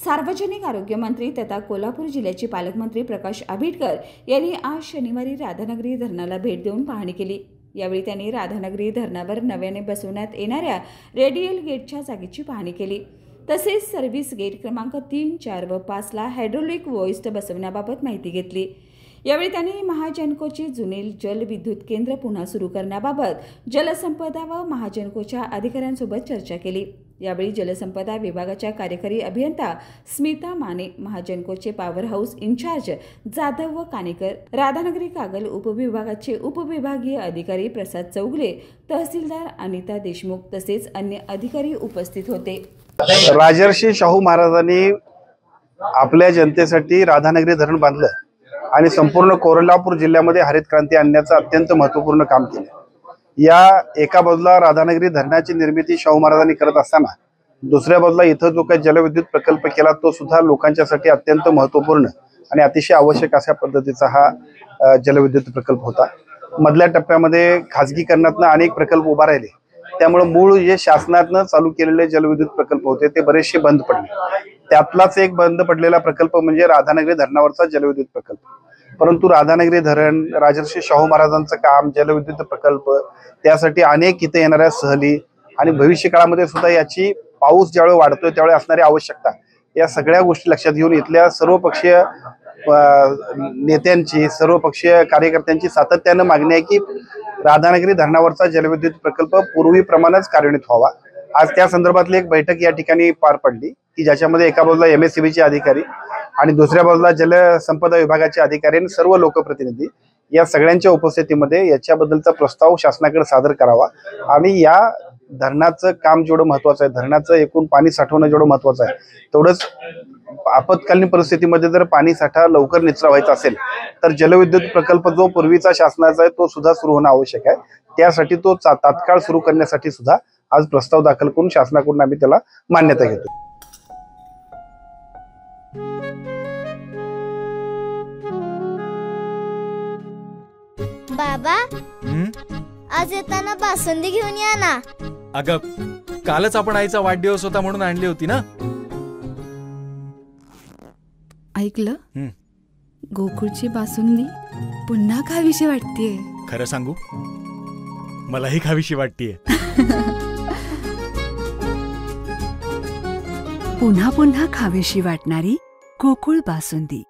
सार्वजनिक आरोग्य मंत्री तथा कोल्हापूर जिल्ह्याचे पालकमंत्री प्रकाश आंबेडकर यांनी आज शनिवारी राधानगरी धरणाला भेट देऊन पाहणी केली। यावेळी त्यांनी राधानगरी धरणावर नव्याने बसवण्यात येणाऱ्या रेडियल गेटच्या जागेची पाहणी केली। तसेच सर्व्हिस गेट क्रमांक 3, 4 व 5 ला हायड्रोलिक वॉइस्ट बसवण्याबाबत माहिती घेतली। यावेळी त्यांनी महाजनकोचे जुने जलविद्युत केंद्र पुन्हा सुरू करण्याबाबत जलसंपदा व महाजनकोच्या अधिकाऱ्यांसोबत चर्चा केली। यावेळी जलसंपदा विभागाच्या कार्यकारी अभियंता स्मिता माने, महाजनकोचे पॉवर हाऊस इन्चार्ज जाधव व कानेकर, राधानगरी कागल उपविभागाचे उपविभागीय अधिकारी प्रसाद चौगले, तहसीलदार अनिता देशमुख तसेच अन्य अधिकारी उपस्थित होते। राजर्षी शाहू महाराजांनी आपल्या जनतेसाठी राधानगरी धरण बांधलं आणि संपूर्ण कोल्हापूर जिल्ह्यामध्ये हरित क्रांती आणण्याचं अत्यंत महत्त्वपूर्ण काम केलं। या एका बाजूला राधानगरी धरणाची निर्मिती शाहू महाराजांनी करत असताना दुसऱ्या बाजूला इथं जो काही जलविद्युत प्रकल्प केला तो सुद्धा लोकांच्यासाठी अत्यंत महत्त्वपूर्ण आणि अतिशय आवश्यक अशा पद्धतीचा हा जलविद्युत प्रकल्प होता। मधल्या टप्प्यामध्ये खाजगीकरणातून अनेक प्रकल्प उभा राहिले, त्यामुळे मूळ जे शासनातनं चालू केलेले जलविद्युत प्रकल्प होते ते बरेचसे बंद पडले। त्यातलाच एक बंद पडलेला प्रकल्प म्हणजे राधानगरी धरणावरचा जलविद्युत प्रकल्प। परंतु राधानगरी धरण, राजर्षी शाहू महाराजांचं काम, जलविद्युत प्रकल्प, त्यासाठी अनेक इथे येणाऱ्या सहली आणि भविष्य काळामध्ये सुद्धा याची पाऊस ज्यावेळी वाढतोय त्यावेळी असणारी आवश्यकता, या सगळ्या गोष्टी लक्षात घेऊन इथल्या सर्वपक्षीय नेत्यांची, सर्वपक्षीय कार्यकर्त्यांची सातत्यानं मागणी आहे की राधानगरी धरणावरचा जलविद्युत प्रकल्प पूर्वीप्रमाणेच कार्यान्वित व्हावा। आज त्या संदर्भातली एक बैठक या ठिकाणी पार पडली की ज्याच्यामध्ये एका बाजूला MSCBचे अधिकारी आणि दुसऱ्या बाजूला जलसंपदा विभागाचे अधिकारी आणि सर्व लोकप्रतिनिधी या सगळ्यांच्या उपस्थितीमध्ये याच्याबद्दलचा प्रस्ताव शासनाकडे सादर करावा आणि या धरणाचं काम जेवढं महत्त्वाचं आहे, धरणाचं एकूण पाणी साठवणं जेवढं महत्त्वाचं आहे, तेवढंच आपत्कालीन परिस्थितीमध्ये जर पाणी साठा लवकर निचरा व्हायचा असेल तर जलविद्युत प्रकल्प जो पूर्वीचा शासनाचा आहे तो सुद्धा सुरू होणं आवश्यक आहे। त्यासाठी तो तात्काळ सुरू करण्यासाठी सुद्धा आज प्रस्ताव दाखल करून शासनाकडून आम्ही त्याला मान्यता घेतो। बाबा, आज येताना बासुंदी घेऊन या ना। अगं, कालच आपण आईचा वाढदिवस होता म्हणून आणली होती ना। ऐकलं? गोकुळची बासुंदी पुन्हा खावीशी वाटतेय। खरं सांगू, मलाही खावीशी वाटतेय। पुन्हा पुन्हा खावीशी वाटणारी गोकुळ बासुंदी।